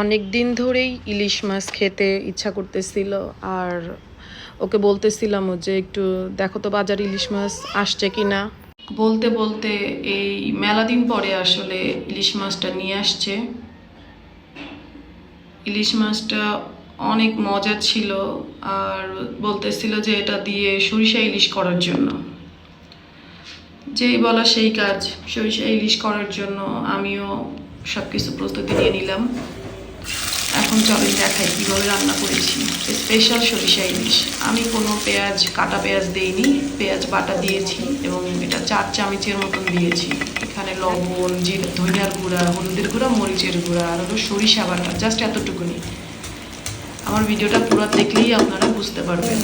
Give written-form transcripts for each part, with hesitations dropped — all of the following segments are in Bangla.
অনেক দিন ধরেই ইলিশ মাছ খেতে ইচ্ছা করতেছিল। আর ওকে বলতেছিলাম যে একটু দেখো তো বাজার ইলিশ মাছ আসছে কিনা। বলতে বলতে এই মেলা দিন পরে আসলে ইলিশ মাছটা নিয়ে আসছে। ইলিশ মাছটা অনেক মজা ছিল, আর বলতেছিল যে এটা দিয়ে সরিষা ইলিশ করার জন্য। যেই বলা সেই কাজ, সরিষা ইলিশ করার জন্য আমিও সব কিছু প্রস্তুতি নিয়ে নিলাম। এখন চলেন দেখাই কীভাবে রান্না করেছি স্পেশাল সরিষা ইলিশ। আমি কোনো কাটা পেঁয়াজ দিইনি, পেঁয়াজ বাটা দিয়েছি এবং এটা 4 চামচের মতন দিয়েছি। এখানে লবণ, ধনিয়ার গুঁড়া, হলুদের গুঁড়া, মরিচের গুঁড়া আর হলো সরিষা বাটা, জাস্ট এতটুকুনি। আমার ভিডিওটা পুরো দেখলেই আপনারা বুঝতে পারবেন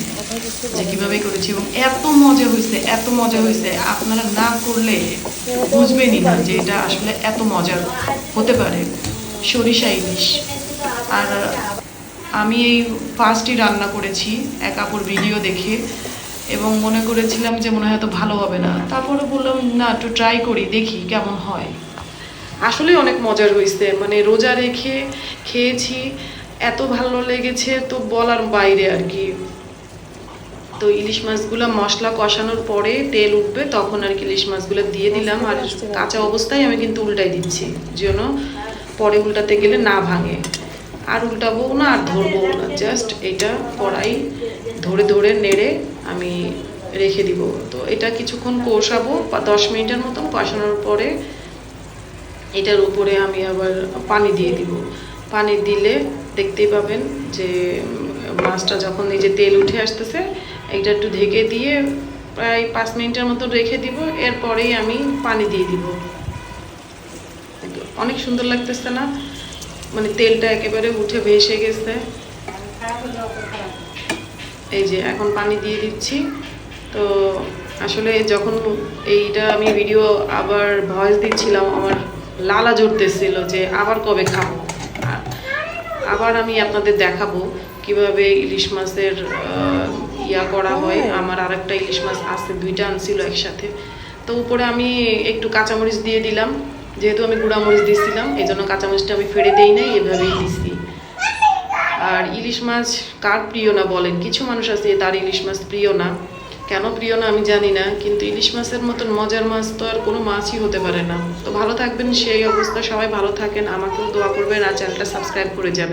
যে কীভাবে করেছি, এবং এত মজা হয়েছে আপনারা না করলে বুঝবেনই না যে এটা আসলে এত মজার হতে পারে সরিষা ইলিশ। আর আমি এই ফার্স্টই রান্না করেছি এক আপুর ভিডিও দেখে, এবং মনে করেছিলাম যে মনে হয় তো ভালো হবে না। তারপরে বললাম না, একটু ট্রাই করি, দেখি কেমন হয়। আসলেই অনেক মজার হয়েছে, মানে রোজা রেখে খেয়েছি, এত ভালো লেগেছে তো বলার বাইরে আর কি। তো ইলিশ মাছগুলো মশলা কষানোর পরে তেল উঠবে তখন আর কি ইলিশ মাছগুলো দিয়ে দিলাম। আর কাঁচা অবস্থায় আমি কিন্তু উল্টাই দিচ্ছি যেন পরে উল্টাতে গেলে না ভাঙে। আর উল্টাবো না আর ধরবো না, জাস্ট এটা কড়াই ধরে ধরে নেড়ে আমি রেখে দিব। তো এটা কিছুক্ষণ কষাবো, 10 মিনিটের মতন কষানোর পরে এটার উপরে আমি আবার পানি দিয়ে দিব। পানি দিলে দেখতেই পাবেন যে মাছটা যখন এই যে তেল উঠে আসতেছে, এটা একটু ঢেকে দিয়ে প্রায় 5 মিনিটের মতো রেখে দিব। এরপরেই আমি পানি দিয়ে দিব। অনেক সুন্দর লাগতেছে না, মানে তেলটা একেবারে উঠে ভেসে গেছে। এই যে এখন পানি দিয়ে দিচ্ছি। তো আসলে যখন এইটা আমি ভিডিও আবার ভয়েস দিচ্ছিলাম, আমার লালা জড়তেছিল যে আবার কবে খাবো। আবার আমি আপনাদের দেখাবো কিভাবে ইলিশ মাছের ইয়া করা হয়। আমার আরেকটা ইলিশ মাছ আছে, 2টা আনছিল একসাথে। তো উপরে আমি একটু কাঁচামরিচ দিয়ে দিলাম, যেহেতু আমি গুঁড়ামরিচ দিয়েছিলাম এই জন্য কাঁচামরিচটা আমি ফেলে দিই নাই, এভাবেই দিছি। আর ইলিশ মাছ কার প্রিয় না বলেন? কিছু মানুষ আছে তার ইলিশ মাছ প্রিয় না, কেন প্রিয় না আমি জানি না, কিন্তু ইলিশ মাছের মতন মজার মাছ তো আর কোনো মাছই হতে পারে না। তো ভালো থাকবেন, সেই অবস্থা সবাই ভালো থাকেন, আমাকেও দোয়া করবেন আর চ্যানেলটা সাবস্ক্রাইব করে যাবেন।